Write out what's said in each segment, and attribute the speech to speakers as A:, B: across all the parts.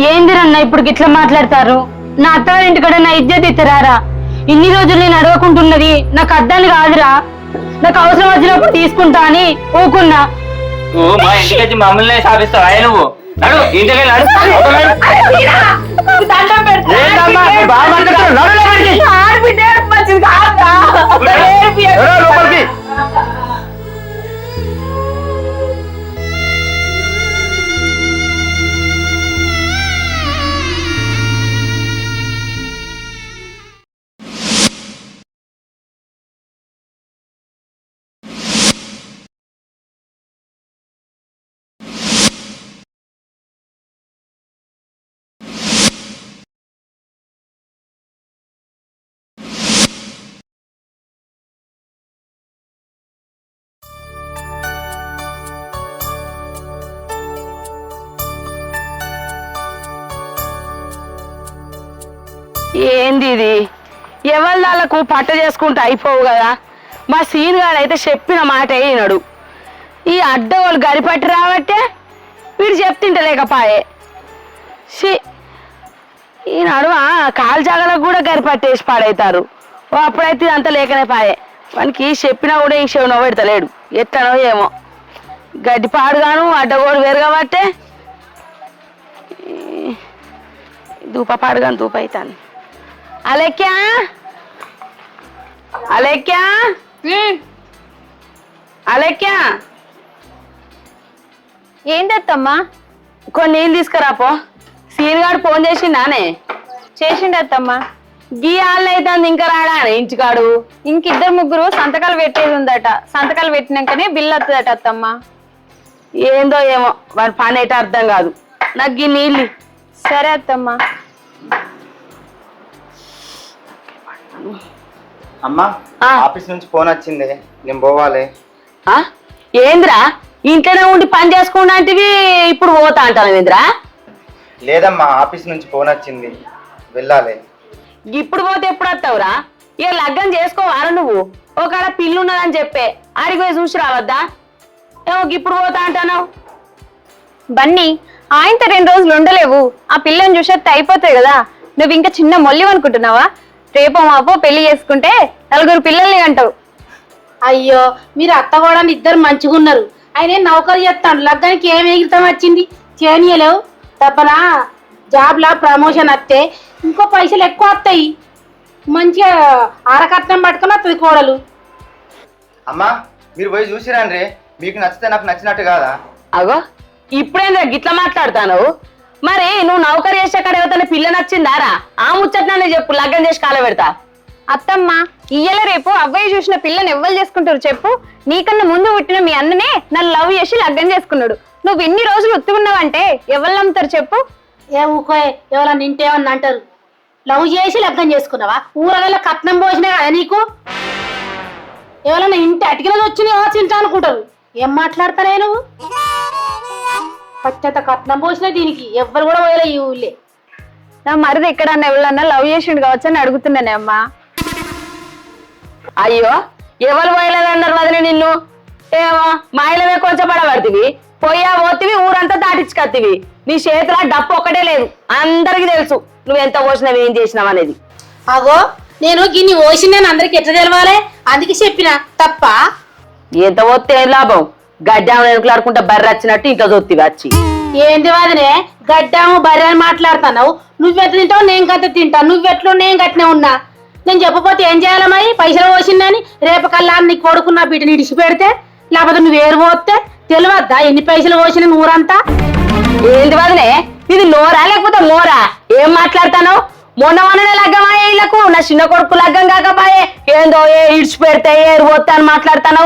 A: ఏందిరన్నా ఇప్పుడు గిట్లా మాట్లాడతారు? నా అత్తగారింటి కూడా నా ఇజ్జత్ ఇత్తరారా? ఇన్ని రోజులు నేను అడగకుంటున్నది నాకు అద్దాన్ని కాదురా, నాకు అవసరం వచ్చినప్పుడు తీసుకుంటా అని ఊకున్నా.
B: నువ్వు మా ఇంటికి వచ్చి మమ్మల్ని సాధిస్తావా నువ్వు? నడు ఇంటికి
A: ఏంది ఇది? ఎవరి వాళ్ళకు పట్ట చేసుకుంటూ అయిపోవు కదా. మా సీన్ గారు అయితే చెప్పిన మాట అయినాడు. ఈ అడ్డవాళ్ళు గరిపట్టి రాబట్టే వీడు చెప్తింటలేకపాయే. ఈ నడుమ కాలు జాగలకు కూడా గరిపట్టేసి పాడవుతారు. ఓ అప్పుడైతే ఇదంతా లేకనే పాయే. వానికి చెప్పినా కూడా ఇంక చెవినో పెడతలేడు. ఎట్లనో ఏమో గడ్డి పాడుగాను అడ్డగోడు వేరు కాబట్టే దూప పాడుగాను దూప అవుతాను. అలెక్యా అలెక్యా అలెక్యా,
C: ఏందత్తమ్మా?
A: కొన్ని నీళ్ళు తీసుకురాపో. సీనిగాడు ఫోన్ చేసిండానే?
C: చేసిండత్తమ్మా.
A: గీ ఆళ్ళు అవుతుంది ఇంకా రాడా ఇంటికాడు?
C: ఇంకిద్దరు ముగ్గురు సంతకాలు పెట్టేది ఉందట. సంతకాలు పెట్టినాకనే బిల్లు వస్తుందట అత్తమ్మా.
A: ఏందో ఏమో వాడి పని అయితే అర్థం కాదు. నాకు గీ నీళ్ళు.
C: సరే అత్తమ్మా.
D: అమ్మా ఆఫీస్ నుంచి ఫోన్ వచ్చింది, నేను పోవాలి.
A: ఏంద్రా ఇంట్లోనే ఉండి పని చేసుకుంటాంటివి, ఇప్పుడు పోతా అంటాను ఏంద్రా?
D: లేదమ్మా ఆఫీస్ నుంచి ఫోన్ వచ్చింది, వెళ్ళాలి.
A: ఇప్పుడు పోతే ఎప్పుడు వస్తావురా? ఇక లగ్గం చేసుకోవాలా నువ్వు? ఒకవేళ పిల్లు ఉన్నదని చెప్పే ఆడికి పోయి చూసి రావద్దా? ఏమో ఇప్పుడు పోతా అంటావు.
C: బన్నీ ఆయనతో 2 రోజులు ఉండలేవు. ఆ పిల్లని చూసేస్తే అయిపోతాయి కదా. నువ్వు ఇంకా చిన్న మొల్లి అనుకుంటున్నావా? రేపో మాపో పెళ్లి చేసుకుంటే 4 పిల్లల్ని అంటావు.
E: అయ్యో మీరు అత్తగోడా ఇద్దరు మంచిగా ఉన్నారు. ఆయన నౌకరు చేస్తాను, లగ్గానికి ఏం ఎగిరితం వచ్చింది చేయనియలేవు. తప్పనా జాబ్ లా ప్రమోషన్ వస్తే ఇంకో పైసలు ఎక్కువ వస్తాయి. మంచిగా ఆరకట్నం పట్టుకుని వస్తుంది కోడలు.
D: అమ్మా మీరు పోయి చూసిరాండ్రే, మీకు నచ్చితే నాకు నచ్చినట్టు కాదా?
A: అగో ఇప్పుడేంద్రా గిట్లా మాట్లాడతాను? మరి నువ్వు నౌకరు చేసే కాడ ఎవరితో పిల్ల నచ్చిందారా? ఆ ముచ్చట్నే చెప్పు, లగ్గం చేసి కాల పెడతా.
C: అత్తమ్మ ఇయ్యల రేపు అబ్బాయి చూసిన పిల్లని ఎవ్వరు చేసుకుంటారు చెప్పు? నీకన్నా ముందు పుట్టిన మీ అన్ననే నన్ను లవ్ చేసి లగ్గం చేసుకున్నాడు. నువ్వు ఇన్ని రోజులు ఒత్తుకున్నావంటే ఎవరు నమ్ముతారు చెప్పు?
E: ఏ ఊకో, ఎవరన్నా నింటేమన్నా అంటారు. లవ్ చేసి లగ్గం చేసుకున్నావా? ఊరగల్ల కట్నం పోసినా కదా నీకు. ఎవరన్నా ఇంటి అటికినది వచ్చి తింటా అనుకుంటారు. ఏం మాట్లాడతారే నువ్వు? పచ్చత కట్నం పోసినా దీనికి ఎవ్వరు కూడా పోయలే ఈ ఊళ్ళే.
C: నా మరిది ఎక్కడన్నా ఎవరన్నా లవ్ చేసిండు కావచ్చు అని అడుగుతున్నానే అమ్మా.
A: అయ్యో ఎవరు పోయలేదన్నారు వదిలే నిన్ను? ఏమో మాయలమే కొంచెం పడబడుతుంది, పోయా పోతివి ఊరంతా దాటించుకత్తివి. నీ చేతిలో డప్పు ఒక్కటే లేదు, అందరికి తెలుసు నువ్వెంత పోసినావు ఏం చేసినావు అనేది.
E: అగో నేను గిన్ని పోసిందని అందరికి ఎట్లా తెలవాలి? అందుకే చెప్పిన తప్ప.
A: ఎంత పోతే ఏం లాభం? గడ్డాము ఎనుకలాడుకుంటా బర్రె వచ్చినట్టు ఇంట్లో చూత్తివి వచ్చి.
E: ఏంది వాదనే గడ్డాము బర్రె అని మాట్లాడుతున్నావు? నువ్వెట్లా తింటావు, నేను గట్ట తింటా. నువ్వెట్లు నేను గట్టినే ఉన్నా. నేను చెప్పపోతే ఏం చేయాలి మరి? పైసలు పోసిందని రేపు కల్లా నీ కొడుకున్న బిడ్డని ఇడిచి పెడితే, లేకపోతే నువ్వు ఏరు పోతే తెలియద్దా ఎన్ని పైసలు పోసిన ఊరంతా?
A: ఏంది వదిలే ఇది నోరా లేకపోతే మోరా? ఏం మాట్లాడతాను? మొన్ననే లగ్గమా ఇళ్లకు, నా చిన్న కొడుకు లగ్గం కాకపోయే ఏందో ఇడిచి పెడితే ఏరు పోతే అని మాట్లాడతాను.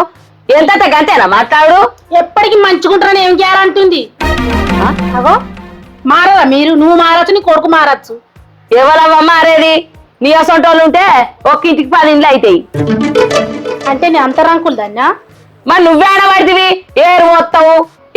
A: ఎంత గంతేనా మాట్లాడు?
E: ఎప్పటికి మంచుకుంటారని ఏం చేయాలంటుంది? అగో మారదా మీరు? నువ్వు మారచ్చు, నీ కొడుకు మారచ్చు.
A: ఎవరవ్వ మారేది? నీ అసొంటోళ్ళు ఉంటే ఒక్క ఇంటికి 10 ఇండ్లు అవుతాయి.
E: అంటే నీ అంతరంకులు దాన్నా?
A: మరి నువ్వే ఆడబడితివి ఏరు పోతావు,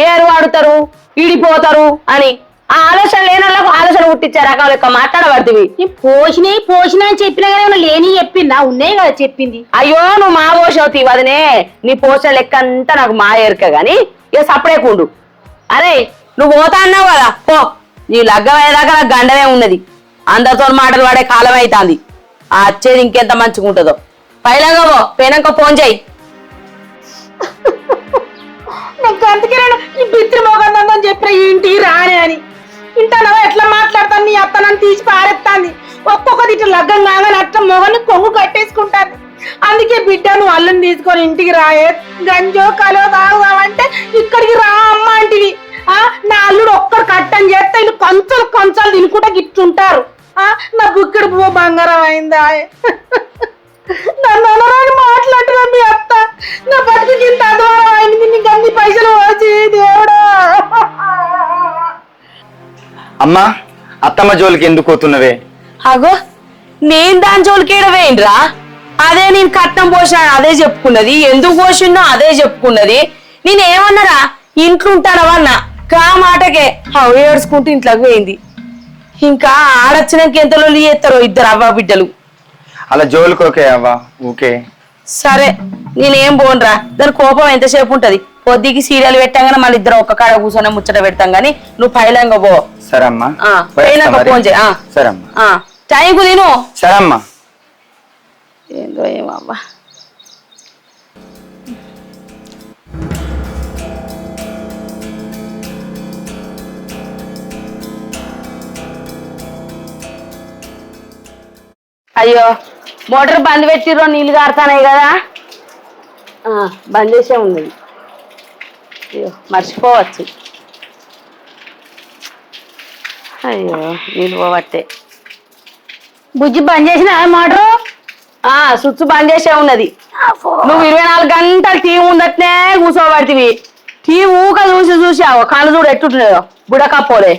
A: ఏరు వాడుతారు, ఇడిపోతారు అని. ఆ ఆలోచన లేని వాళ్ళకు ఆలోచన పుట్టించే రకం లెక్క మాట్లాడబడితివి.
E: పోసినా అని చెప్పినా కానీ లేని చెప్పిందా? ఉన్నాయి కదా చెప్పింది.
A: అయ్యో నువ్వు మా పోషవుతీ వదినే, నీ పోషణ లెక్క అంతా నాకు మా ఎరుక గాని ఇక సపరేకుండు. అరే నువ్వు పోతా అన్నావు కదా, పో. నీ లగ్గం అయ్యేదాకా నాకు గండమే ఉన్నది. అందరితో మాటలు పడే కాలం అవుతుంది. ఆ వచ్చేది ఇంకెంత మంచిగా ఉంటుందో. పైలంగా పో, పోయినాక ఫోన్ చేయి.
E: నాకు అందుకే నేను ఈ బిత్రి మోగందని చెప్పిన ఈ ఇంటికి రానే అని. ఇంటానవా ఎట్లా మాట్లాడతాను? నీ అత్త నన్ను తీసి పారేస్తాంది. ఒక్కొక్కటి ఇట్లా లగ్గం కాగానే అట్లా మొగని కొంగు కట్టేసుకుంటాను. అందుకే బిడ్డ నువ్వు అల్లుని తీసుకొని ఇంటికి రాయే, గంజో కలో తాగుదామంటే ఇక్కడికి రా అమ్మ అంటివి. నా అల్లుడు ఒక్కడు కట్టని చేస్తే వీళ్ళు కొంచెలు కొంచెలు తినుకుంటా గిట్టుంటారు. నా బుక్కడి పువ్వు బంగారం అయిందా? నన్ను అనరాని మాట్లాడుతున్నా మీ అత్త. నా బతుకు ఇంత అధ్వానం అయింది. నీకు అన్ని పైసలు వచ్చి దేవుడా.
D: అమ్మా, అత్తమ్మ జోలికి ఎందుకు పోతున్నవే?
A: అగో నేను దాని జోలికేడవేయండిరా. అదే నేను కట్నం పోసాను అదే చెప్పుకున్నది, ఎందుకు పోసిందో అదే చెప్పుకున్నది. నేనేమన్నారా ఇంట్లో ఉంటానవన్నా కా మాటకే అవి ఏడ్చుకుంటూ ఇంట్లోకి పోయింది. ఇంకా ఆడొచ్చినాక ఎంత లొల్లి చేస్తారో ఇద్దరు అవ్వ బిడ్డలు.
D: అలా జోలికోకే అవ్వా, ఊకే.
A: సరే నేనేం పోనురా, దాని కోపం ఎంతసేపు ఉంటది. పొద్దుకి సీరియల్ పెట్టాగానే మళ్ళీ ఇద్దరు ఒక్క కాడ కూర్చొని ముచ్చట పెడతాం గానీ నువ్వు పైలంగా పో.
D: సరే అమ్మా,
A: పోయినాక ఫోన్ చేయి.
D: సరే అమ్మా,
A: టైంకు తిను.
D: సరే అమ్మా.
A: ఏందో ఏమవ్వా. అయ్యో మోటార్ బంద్ పెట్టిర్రో, నీళ్ళు కారుతానాయి కదా. బంద్ చేసే ఉంది. అయ్యో మర్చిపోవచ్చు. అయ్యో నీళ్ళు పోవట్టే.
E: బుజ్జి బంద్ చేసిన మోటరు?
A: స్విచ్ బంద్ చేసే ఉన్నది. నువ్వు 24 గంటలు టీవీ ఉండట్నే కూర్చోబడితివి. టీవీ ఊక చూసి చూసావు కళ్ళు చూడు ఎట్టుంటున్నాయో బుడకపోలే.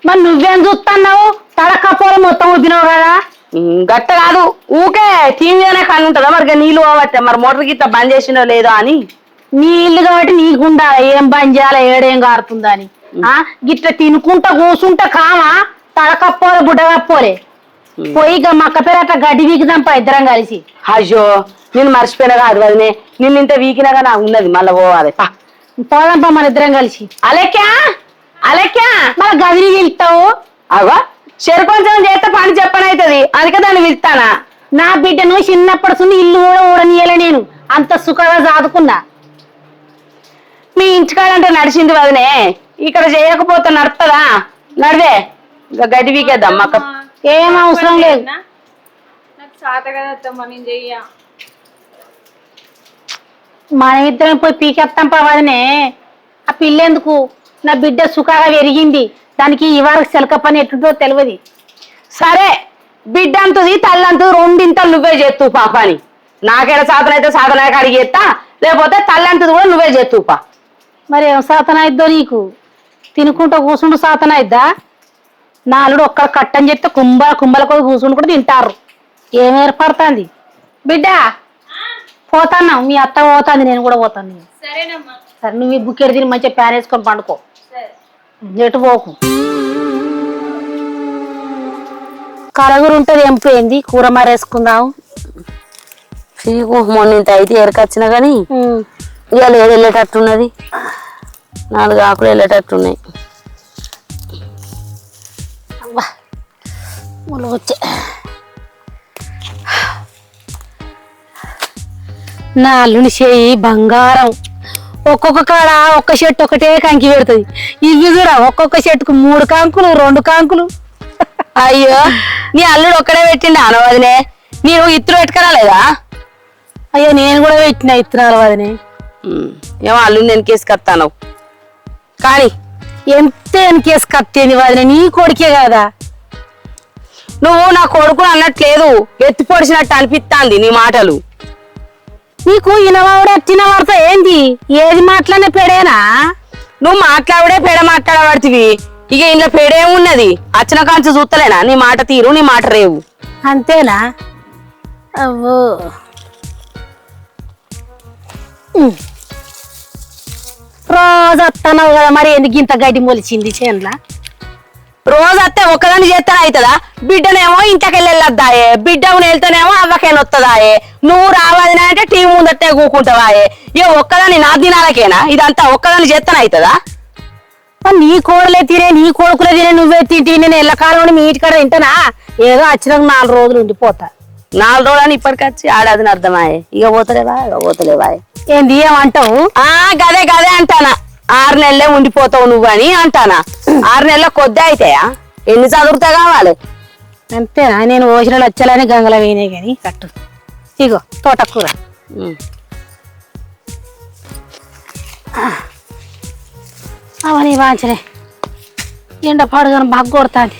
E: మరి నువ్వేం చూస్తున్నావు? తడకపోలే మొత్తం ఉద్దినావు కదా.
A: గట్ట కాదు, ఊకే టీవీలోనే కళ్ళు ఉంటుందా? మరి నీళ్ళు పోవట్టే. మరి మోటార్ గిట్ట బంద్ చేసినో లేదో అని.
E: నీళ్ళు కాబట్టి నీకుండా ఏం బంద్ చేయాలి, ఏడేం కారుతుందని. గిట్ల తినుకుంటా కూసుంటా కామా తడకపోలే బుడ్డకపోలే. పోయి మక్క పేరు అట్లా గడ్డి వీకుదాంపా ఇద్దరం కలిసి.
A: అయ్యో నేను మర్చిపోయినా కాదు వదినే, నిన్ను ఇంత వీకినాగా నాకు ఉన్నది. మళ్ళీ పోవాలి
E: పోదాంపా మన ఇద్దరం కలిసి.
A: అలెక్కా అలెక్కా
E: మళ్ళీ గదిని వెళ్తావు.
A: అవా చెరు కొంచెం చేస్తే పని చెప్పనవుతుంది, అందుకే దాన్ని పిలుస్తానా.
E: నా బిడ్డను చిన్నప్పటి సున్ని ఇల్లు కూడా ఊడనీయలే నేను. అంత సుఖంగా సాదుకున్నా.
A: మీ ఇంటికాడంటే నడిచింది వదినే, ఇక్కడ చేయకపోతే నడుతుందా? నడివే ఇంకా గడ్డి వీకేద్దాం. మాకు
E: ఏం అవసరం లేదు. మన ఇద్దరం పోయి పీకెత్తాం పవదనే. ఆ పిల్ల ఎందుకు? నా బిడ్డ సుఖంగా పెరిగింది. దానికి ఈ వారికి సెలక పని ఎట్టుందో తెలియదు.
A: సరే బిడ్డ అంతది తల్లంతది రెండింతలు నువ్వే చేస్తూ పాపని. నాకేడ సాధన అయితే సాధన కాడికి చేస్తా, లేకపోతే తల్లంతది కూడా నువ్వే చేస్తూ పా.
E: మరి ఏం సాధన అయిద్దో నీకు? తినుకుంటూ కూర్చుంటూ సాధన అయిద్దా? నాలుడు ఒక్కడ కట్టని చెప్తే కుంభల కొద్ది కూర్చుంటూ కూడా తింటారు. ఏం ఏర్పడుతుంది బిడ్డ? పోతాన్నా, మీ అత్త పోతుంది, నేను కూడా పోతాను. సరే నువ్వు ఈ బుక్కెడు తిని మంచిగా ప్యాన్ వేసుకొని పండుకో, ఎటు పోకు. కరగురు ఉంటుంది ఎంపోయింది, కూర మారేసుకుందాం.
A: మొన్న ఇంత అయితే ఎరకొచ్చినా కానీ ఇవాళ ఏడు వెళ్ళేటట్టున్నది. 4 ఆకులు వెళ్ళేటట్టున్నాయి.
E: వచ్చే నా అల్లుని చేయి బంగారం. ఒక్కొక్క కాడ ఒక్క చెట్టు ఒకటే కంకి పెడుతుంది. ఇవి కూడా ఒక్కొక్క చెట్టుకు 3 కాంకులు 2 కాంకులు.
A: అయ్యో నీ అల్లుడు ఒక్కడే పెట్టిండి అనవదినే, నేను ఇత్తులు పెట్టుకురాలేదా?
E: అయ్యో నేను కూడా పెట్టిన ఇత్తనాలు వదినే.
A: ఏమో అల్లుని నేను కేసుకొస్తాను కానీ
E: ఎంత కేసు కత్తేంది వదినే, నీ కొడుకే కదా.
A: నువ్వు నా కొడుకుని అన్నట్లేదు, ఎత్తి పొడిచినట్టు అనిపిస్తాంది నీ మాటలు.
E: నీకు ఇనవాడే తినవాడతా ఏంది? ఏది మాట్లాడినా పెడేనా?
A: నువ్వు మాట్లాడే పెడ మాట్లాడబడుతుంది. ఇక ఇంట్లో పెడేమున్నది? అచ్చిన కాంచి చూస్తలేనా నీ మాట తీరు, నీ మాట రేవు.
E: అంతేనా? అవ్వో రోజు వస్తున్నావు కదా, మరి ఎందుకు ఇంత గడ్డి మొలిచింది చేనులా?
A: రోజు వస్తే ఒక్కదాన్ని చేస్తానే అవుతుందా? బిడ్డనేమో ఇంట్లోకి వెళ్ళొద్దాయే, బిడ్డకు వెళ్తేనేమో అవ్వకేనా వస్తుందాయే. నువ్వు రావాలి అంటే టీవీ ముందట్టే కూకుంటావాయే. ఇక ఒక్కదాన్ని నా దినాలకేనా ఇదంతా? ఒక్కదాన్ని చేస్తానే అవుతుందా?
E: నీ కోడలే తినే నీ కొడుకులే తినే నువ్వే తింటే నేను ఎల్లకాలం మీ ఇంటికాడ తింటానా? ఏదో వచ్చినాక 4 రోజులు ఉండిపోతా.
A: 4 రోజులని ఇప్పటికొచ్చి ఆడదని అర్థమాయే. ఇక పోతలేవా
E: ఏంది ఏమంటావు?
A: గదే అంటానా. 6 నెలలే ఉండిపోతావు నువ్వు అని అంటానా. 6 నెలల కొద్ది అయితాయా? ఎన్ని చదువుతా కావాలి?
E: అంతేనా? నేను ఓసిన లచ్చలని గంగల వేయనే గాని కట్టు. ఇగో తోటకూర. అవని వాంచలే ఎండ పాడుగాను బాగా కొడుతుంది.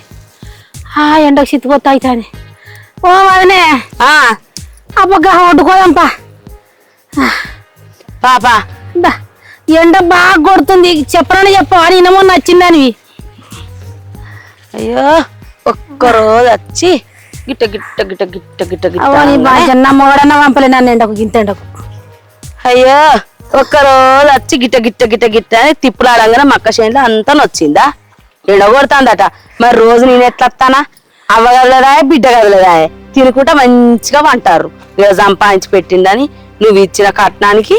E: ఎండకు చిత్తుకొత్త అవుతుంది. ఓ వదినే అబ్బగా వండుకోదంపా
A: పాపా.
E: ఎండ బాగా కొడుతుంది. చెప్పనని చెప్పవా? నిన్నమో నచ్చిందని.
A: అయ్యో ఒక్కరోజు వచ్చి గిట్ట గిట్ట గిట్ట గిట్ట గిట్ట గిట్ట
E: అవని బాజన్న మొగడన్న పంపలే నన్ను ఎండకు గింత ఎండకు.
A: అయ్యో ఒక్కరోజు వచ్చి గిట్ట గిట్ట గిట్ట గిట్ట అని తిప్పులాడంగానే మక్క చేనులో అంతా నొచ్చిందా? ఎండగొడుతుందట. మరి రోజు నేను ఎట్లా వస్తానా? అవ్వ కదలదా బిడ్డ కదలదా తినుకుంటా మంచిగా వంటారు. ఇక సంపాదించి పెట్టిందని నువ్వు ఇచ్చిన కట్నానికి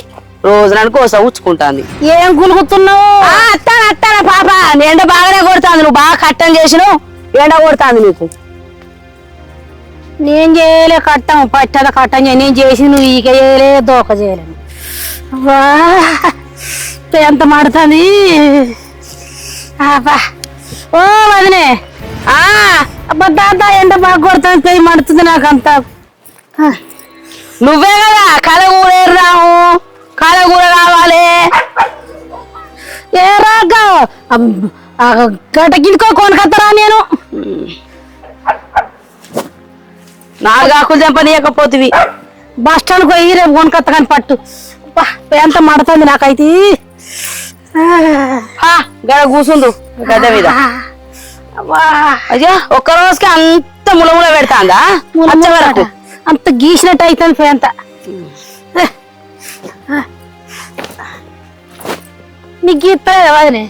A: రోజు నన్ను కోస ఉచ్చుకుంటాంది.
E: ఏం గులుగుతున్నావు?
A: అత్తానా పాప. ఎండ బాగానే కొడుతుంది. నువ్వు బాగా కట్టం చేసినావు. ఎండ కొడుతుంది నీకు.
E: నేను చేయలే కట్టం పట్టద కట్టం నేను చేసి నువ్వు ఈక చేయలే దోక చేయలేను. ఎంత మాడుతుంది. ఓ వదినే అబ్బా ఎండ బాగా కొడుతుంది. పెయి మడుతుంది నాకు అంతా.
A: నువ్వే కదా కలగూర రావు కలగూర కావాలి.
E: ఏ రాగా గటకిందుకో కొనుకొస్తారా? నేను
A: 4 ఆకులు తెంపనీయకపోతివి.
E: బస్ స్టాండ్కి పోయి రేపు కొనుకొత్త కానీ పట్టు. ఎంత మడుతుంది నాకైతే.
A: గడ కూసుండు గడ్డ మీద. అయ్యా ఒక్క రోజుకి అంత ములముల పెడతాందా? వరకు
E: అంత గీసినట్టు అవుతుంది అంత. నీకు గీస్తలేదు వదినే?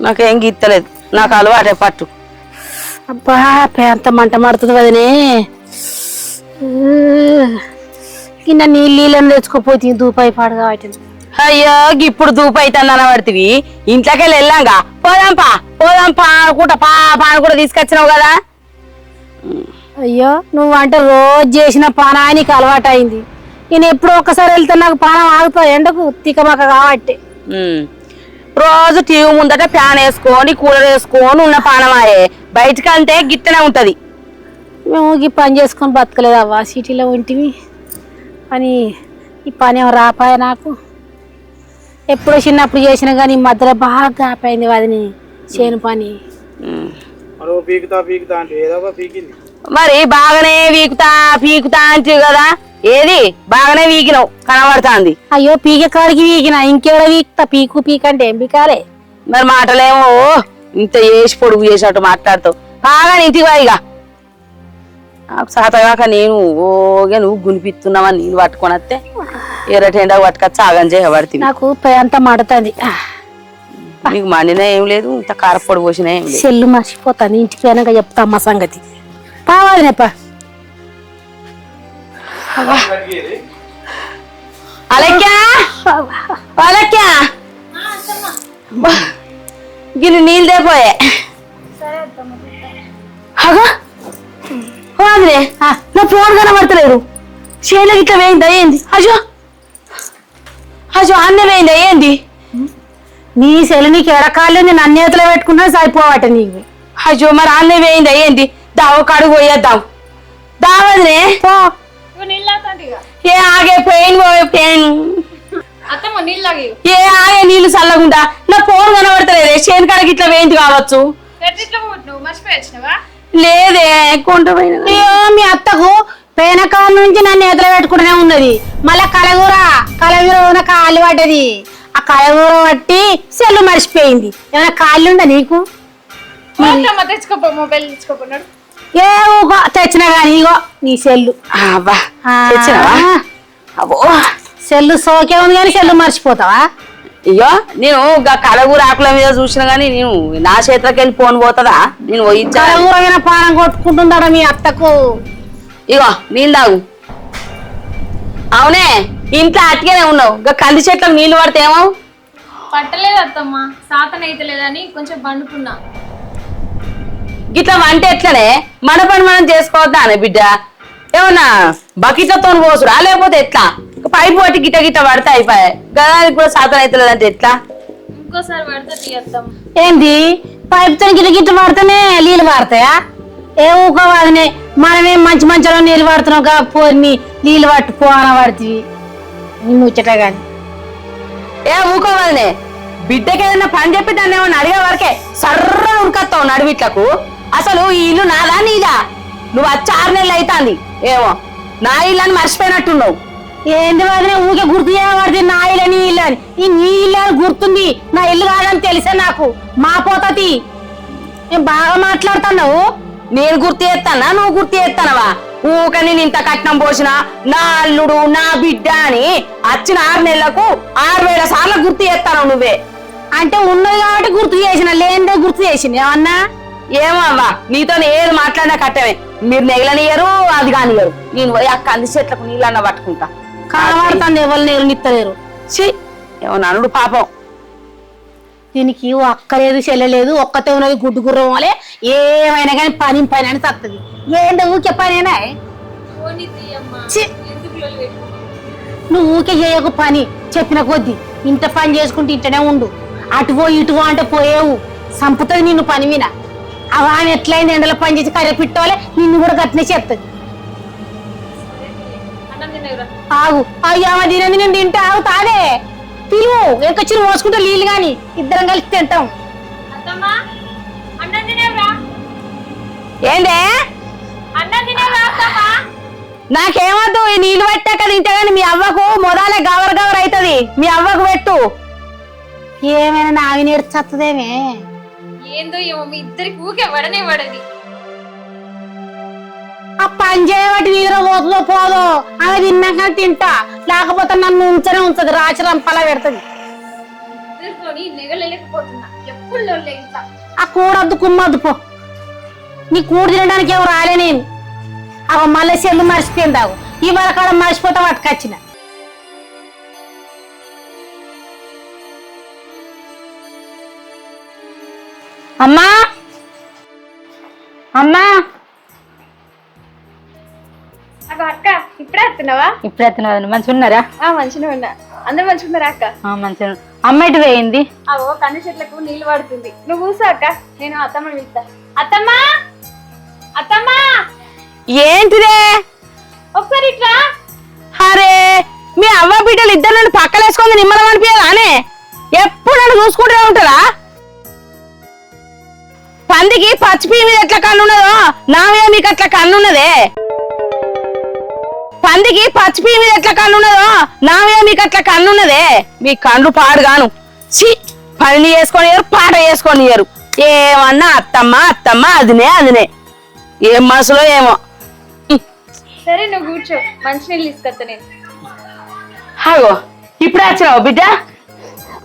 A: నాకేం గీత్తలేదు. నాకు అలవాటే పట్టు.
E: అబ్బా అంత మంట మడుతుంది వదినే. కింద నీళ్ళని తెచ్చుకోపోతే దూపాయి పాడు కాబట్టి.
A: అయ్యో ఇప్పుడు దూపు అవుతుంది అనబడితివి. ఇంట్లోకి వెళ్ళాంగా పోదాంపా అనుకుంటా పాపా అని కూడా తీసుకొచ్చినావు కదా.
E: అయ్యో నువ్వు అంటే రోజు చేసిన పానానికి అలవాటు అయింది. నేను ఎప్పుడో ఒక్కసారి వెళ్తే నాకు పానం ఆగుతా ఎండకు తికమక కాబట్టి.
A: రోజు టీవీ ముందట ఫ్యాన్ వేసుకొని కూలర్ వేసుకొని ఉన్న పానమాయే. బయటకంటే గిట్టనే ఉంటది.
E: మేము ఈ పని చేసుకొని బతకలేదు అవ్వ. సిటీలో ఉంటివి అని ఈ పని ఏమో రాపాయ నాకు. ఎప్పుడో చిన్నప్పుడు చేసినా కానీ ఈ మధ్యలో బాగా ఆపాయింది వదిని చేను పని.
A: మరి బాగానే పీకుతా అంటే కదా. ఏది బాగానే వీకినావు కనబడుతుంది.
E: అయ్యో పీకే కాడికి వీకినా ఇంకేడ వీక్తా. పీకంటే ఏం పీకాలే?
A: మరి మాటలేమో ఇంత వేసి పొడుగు చేసినట్టు మాట్లాడుతావు. బాగా ఇంటికి వాయిగా సాతగాక నేను ఓగే నువ్వు గునిపిస్తున్నావని నీళ్ళు పట్టుకొని వస్తే ఎర్రటెండా పట్టుకొచ్చి ఆగం చేయబడుతుంది.
E: నాకు అంత మడుతుంది.
A: నీకు మండినా ఏం లేదు, ఇంత కారపొడి పోసినా ఏం లేదు.
E: సెల్లు మర్చిపోతాను. ఇంటికి పోయినాక చెప్తా అమ్మ సంగతి. పావాలినేప
A: అలక్యా గిన్నె నీళ్ళు దేపోయే. అదే నా ఫోన్ కనబడతలేదు. చేనుకి ఇట్లా వేయిందా ఏంది? అజో అన్న వేయిందా ఏంది?
E: నీ సెల్లు నీకు ఎడకాళ్ళు నేను అన్నేతలో పెట్టుకున్నా సరిపోవట నీకు.
A: అజో మరి అన్న వేయిందా ఏంది? దావ కడుగు పోయేద్దాం దావదనే. ఏ ఆగే పెయిన్ ఏ ఆగే నీళ్ళు చల్లగుండా. నా ఫోన్ కనబడతలేదే. చేను కాడకి ఇట్లా వేయింది కావచ్చు. లేదే కొంటపోయిన.
E: అయ్యో మీ అత్తకు పేనకాల నుంచి నన్ను ఎదురు పెట్టుకుంటూనే ఉన్నది. మళ్ళా కలగూర కాళ్ళు పడ్డది. ఆ కలగూర పట్టి సెల్లు మర్చిపోయింది. ఏమైనా కాళ్ళు ఉందా నీకు? ఏ ఊకో తెచ్చినా గానీ ఇగో నీ సెల్లు.
A: అబ్బో
E: సెల్లు సోకే ఉంది కానీ సెల్లు మర్చిపోతావా?
A: అయ్యో నేను కలగూర ఆకుల మీద చూసినా గానీ నేను నా చేతిలోకి వెళ్ళి ఫోన్ పోతుందా? నేను
E: కలగూర పానం కొట్టుకుంటుందా మీ అత్తకు?
A: ఇగో నీళ్ళు తాగు. అవునే ఇంట్లో అట్టిగానే ఉన్నావు. కంది చెట్లకు నీళ్లు పడితే ఏమో
F: పట్టలేదు అత్తమ్మ, సాతన అయితే లేదని కొంచెం పండుకున్నా.
A: గిట్లా వంట ఎట్లనే మన పని మనం చేసుకోవద్దా అనే బిడ్డ? ఏమన్నా బకెట్లతో పోసురా లేకపోతే ఎట్లా? పైపు పట్టి గిట్ట గిట్ట పడితే అయిపోయాయి కదా, ఇప్పుడు సాధన అవుతలేదంటే ఎట్లా?
F: ఇంకోసారి పడుతుంది అత్తమ్మ.
E: ఏంది పైపుతో గిట్ల గిట్ల పడితేనే నీళ్ళు పారుతాయా? ఏ ఊకోవాదనే మనమేం మంచి మంచిలో నీళ్ళు పడుతున్నావు కా పోరిని నీళ్ళు పట్టుకో అని పడుతుంది నీ ముచ్చట గాని.
A: ఏ ఊకోవాలనే బిడ్డకి ఏదైనా పని చెప్పి దాన్ని ఏమన్నా అడిగే వరకే సర్ర ఉరికొస్తావు నడివిట్లకు. అసలు ఈ ఇల్లు నాదా నీదా? నువ్వు వచ్చి 6 నెలలు అవుతాంది. ఏమో నా ఇల్లు అని మర్చిపోయినట్టున్నావు.
E: ఏంది వదిలే ఊకే గుర్తు చేయబడితే నా ఇల్లు నీ ఇల్లు అని. ఈ నీ ఇల్లు అని గుర్తుంది, నా ఇల్లు కాదని తెలిసే నాకు మా పోతది. నేను బాగా మాట్లాడుతున్నావు.
A: నేను గుర్తు చేస్తానా నువ్వు గుర్తు చేస్తానవా? ఊక నేను ఇంత కట్నం పోసిన నా అల్లుడు నా బిడ్డ అని వచ్చిన 6 నెలలకు 6000 సార్లు గుర్తు చేస్తాను నువ్వే.
E: అంటే ఉన్నది కాబట్టి గుర్తు చేసిన, లేనిదే గుర్తు చేసింది ఏమన్నా?
A: ఏమో అవ్వా నీతో ఏది మాట్లాడినా కట్టమే. మీరు నెగలనియరు అది కానియరు. నేను పోయి ఆ కంది చెట్లకు నీళ్ళన్న పట్టుకుంటా.
E: కనబడుతుంది ఎవరు నీళ్ళు నిత్తలేరు.
A: ఛీ ఏమో నన్నుడు పాపం.
E: దీనికి అక్కలేదు చెల్లలేదు, ఒక్కతే ఉన్నది గుడ్డు గుర్రం వలే. ఏమైనా కానీ పని పని అని తత్తది. ఏందో ఊకే పనేనా?
F: పోనీ తీయమ్మా,
E: ఛీ!
F: ఎందుకు లొల్లి పెట్టుకుంటావు?
E: నువ్వు ఊకే చేయకు పని, చెప్పిన కొద్ది ఇంత పని చేసుకుంటూ ఇంటనే ఉండు. అటువో ఇటువో అంటే పోయేవు, సంపుతుంది నిన్ను పని మీద. అవి ఆమె ఎట్లయింది ఎండలో పని చేసి కర్రె పిట్టోలే నిన్ను కూడా గట్టినే చెప్తుంది.
F: అన్నం తినేవురా.
E: ఆగు అయ్యా తినది నేను తింటే ఆగు తాదే తిరుగు ఎక్కచ్చి మోసుకుంటా నీళ్ళు గాని ఇద్దరం కలిసి తింటాం.
F: అత్తమ్మ అన్నం తినేవురా.
A: ఏందే
F: అన్నం తినేవురా అత్తమ్మ.
A: నాకేమద్దు ఈ నీళ్లు పెట్టాక తింటే గాని మీ అవ్వకు మొదలే గవర్ గవర్ అవుతుంది. మీ అవ్వకు పెట్టు.
E: ఏమైనా నావి నేర్చత్తదేమే?
F: ఏందో ఏమో మీ ఇద్దరికి ఊకే వడనే వడది.
E: ఆ పని చేయబట్టి నీరు పోతుందో పోదో ఆమె తిన్నాక తింటా, లేకపోతే నన్ను ఉంచనే ఉంచదు, రాచి రంపలా పెడుతుంది.
F: ఇద్దరితోని నెగలేకపోతున్నా, ఎప్పుడు లొల్లే ఇంట్లో.
E: ఆ కూడద్దు కుమ్మద్దు పో. నీ కూడు తినడానికి ఎవరు రాలే. నేను అవ మళ్ళీ చెల్లు మర్చిపోయింది. ఆగు ఇవాళ కాడ మర్చిపోతా పట్టుకొచ్చిన. అమ్మా అమ్మా
C: అక్క ఇప్పుడే వస్తున్నావా?
E: ఇప్పుడు ఎత్తున్నా మంచిగా ఉన్నారా?
C: మంచిగా ఉన్నా. అందరు మంచిగా ఉన్నారా అక్క?
E: మంచిగా. అమ్మ ఎటు వేయింది?
C: అవో కంది చెట్లకు నీళ్లు పడుతుంది. నువ్వు కూసో అక్క, నేను అత్తమ్మని పిలుస్తా. అత్తమ్మా అత్తమ్మా
A: ఏంటిదే?
C: ఒకసారి ఇట్లా.
A: అరే మీ అవ్వ బిడ్డలు ఇద్దరు నన్ను పక్కలేసుకొని నిమ్మలం అనిపించదానే? ఎప్పుడు నన్ను చూసుకుంటూనే ఉంటారా? పందికి పచ్చిపి మీద ఎట్లా కన్నున్నదో నా మీద మీకు అట్లా కన్నున్నదే. పందికి పచ్చిపి మీద ఎట్లా కన్నున్నదో నా మీద మీకు అట్లా కన్నున్నదే. మీ కన్ను పాడుగాను. ఛీ పని చేసుకొనియరు పాట చేసుకొనియరు. ఏమన్నా అత్తమ్మ అత్తమ్మ అదినే అదినే. ఏం మనసులో ఏమో.
C: సరే నువ్వు కూర్చో, మంచినీళ్ళు తీసుకొస్తా నేను.
A: హాగో ఇప్పుడే వచ్చినావు బిడ్డ?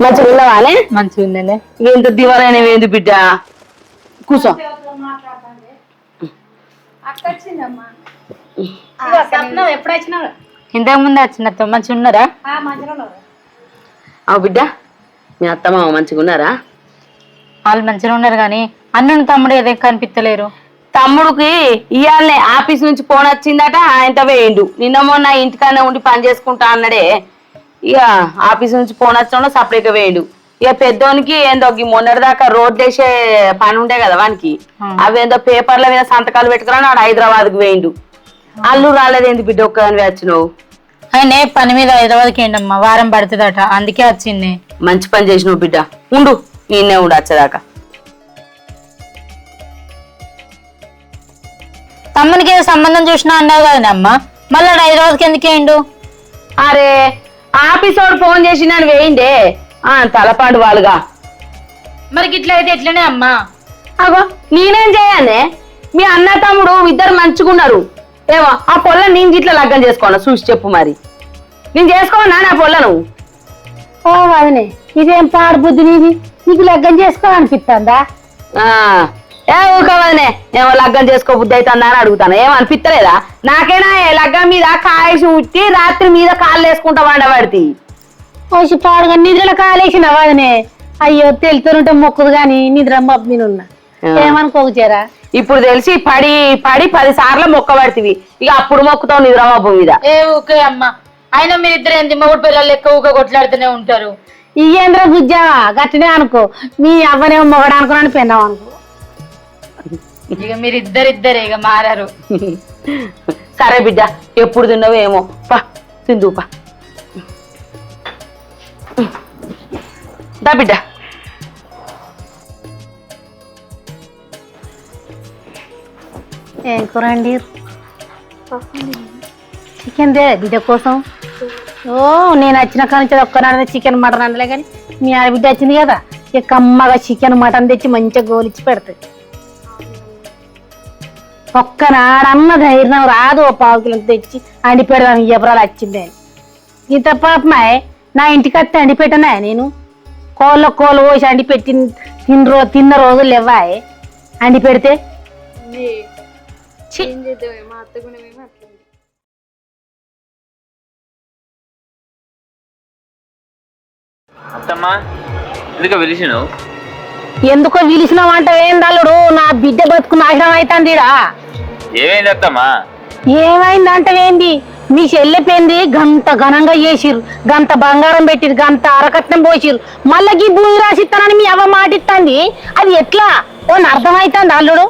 A: మంచిగా ఉన్నావానే?
E: మంచిగా ఉందండి.
A: ఎంత దివారైనవేంది బిడ్డ? కూర్చో.
C: అక్క వచ్చిందమ్మా.
E: ఎప్పుడు వచ్చినావు? ఇంతకు ముందు వచ్చిన. మంచిగా ఉన్నారా?
A: అవు బిడ్డ మీ అత్తమ్మ మంచిగా ఉన్నారా?
E: వాళ్ళు మంచిగా ఉన్నారు కానీ అన్నను తమ్ముడు ఏదో కనిపించలేరు.
A: తమ్ముడికి ఇయాలనే ఆఫీస్ నుంచి ఫోన్ వచ్చిందట, ఆయనతో వేయండు. నిన్న మొన్న ఇంటికానే ఉండి పని చేసుకుంటా అన్నాడే. ఇక ఆఫీస్ నుంచి ఫోన్ వచ్చిన సపరేట్గా వేయండు. ఇక పెద్దోనికి ఏందో మొన్నటి దాకా రోడ్లు వేసే పని ఉండే కదా వానికి, అవేందో పేపర్ల మీద సంతకాలు పెట్టుకురా ఆడు హైదరాబాద్కి వేయండు. అల్లు రాలేదేంది బిడ్డ ఒక్కదాని వచ్చినావు?
E: ఆయన పని మీద హైదరాబాద్కి ఏంటమ్మా, వారం పడుతుందట, అందుకే వచ్చింది.
A: మంచి పని చేసినావు బిడ్డ, ఉండు ఈయనే ఉండు వచ్చేదాకా.
E: తమ్మునికి ఏదో సంబంధం చూసినా అన్నావు కదా అమ్మ, మళ్ళీ హైదరాబాద్కి ఎందుకేండు?
A: అరే ఆఫీస్ వాడు ఫోన్ చేసి నన్ను వేయిండే తలపాడు వాళ్ళుగా.
E: మరి ఇట్లా అయితే ఎట్లనే అమ్మా?
A: అగో నేనేం చేయాలనే? మీ అన్న తమ్ముడు ఇద్దరు మంచుకున్నారు ఏమో. ఆ పొల్ల నేను ఇట్లా లగ్గం చేసుకోనా చూసి చెప్పు. మరి నేను చేసుకోనా నా పొల్లను?
E: ఓ వదినే ఇదేం పాడు బుద్ధి నీది, నీకు లగ్గం చేసుకోవాలనిపిస్తుందా?
A: ఏ ఊకవదనే ఏమో లగ్గం చేసుకో బుద్ధి అవుతుందా అని అడుగుతాను. ఏమనిపిస్తలేదా? నాకేనా లగ్గం మీద కాయసి ఉట్టి రాత్రి మీద కాళ్ళు వేసుకుంటా వండబడితే
E: వచ్చి పాడుగా నిద్రలో కాలేసిన వాదనే అయ్యో తెలుతుంటే మొక్కుదు గాని నిద్ర మబ్బినున్నా ఏమనుకోకు చేరా
A: ఇప్పుడు తెలిసి పడి పడి 10 సార్లు మొక్క పడుతుంది ఇక అప్పుడు మొక్కుతావు నిద్రమబ్బు మీద
E: ఏ ఊకే అమ్మ అయినా మీరిద్దరు ఏంది మొగుడు పిల్లలు లెక్క ఊక కొట్లాడుతూనే ఉంటారు ఇయ్యేంద్ర బుజ్జావా గట్టినే అనుకో మీ అవ్వనేమో మొగడు అనుకున్నాను పెన్నావు అనుకో ఇక మీరిద్దరిద్దరే ఇక మారారు
A: సరే బిడ్డ ఎప్పుడు తిన్నావో ఏమో పా తిందు పా దా బిడ్డ
E: ఏం కూర అండి చికెన్ దే బిడ్డ కోసం ఓ నేను వచ్చిన కానించి ఒక్కనాడు చికెన్ మటన్ అనలే కానీ మీ ఆడబిడ్డ వచ్చింది కదా ఇక కమ్మగా చికెన్ మటన్ తెచ్చి మంచిగా గోలిచ్చి పెడతాయి ఒక్కనాడన్న ధైర్యం రాదు ఓ 1/2 కిలో తెచ్చి అండి పెడదాం ఎవరాలు వచ్చింది అని ఇంత పాపమాయ్ నా ఇంటికి వస్తే అండి పెట్టనా నేను కోళ్ళు పోసి అండి పెట్టి తిన్న రోజులు ఇవ్వాయి అండి పెడితే
F: ఏం చేద్దామే మా అత్త గుణమేమో అట్లా ఉంది.
B: అత్తమ్మా ఎందుకు పిలిచినావు?
E: ఎందుకో పిలిచినావు అంటే ఏందల్లుడు నా బిడ్డ బతుకు నాశనం అవుతాందిరా
B: ఏమైంది అత్తమ్మా?
E: ఏమైందంటే ఏంది మీ చెల్లెపోయింది గంత ఘనంగా చేసిర్రు గంత బంగారం పెట్టిరు గంత అరకట్నం పోసిర్రు మళ్ళీ భూమి రాసిస్తానని మీ అవ్వ మాటిస్తాంది అది ఎట్లా ఓ అర్థమైతుంది అల్లుడు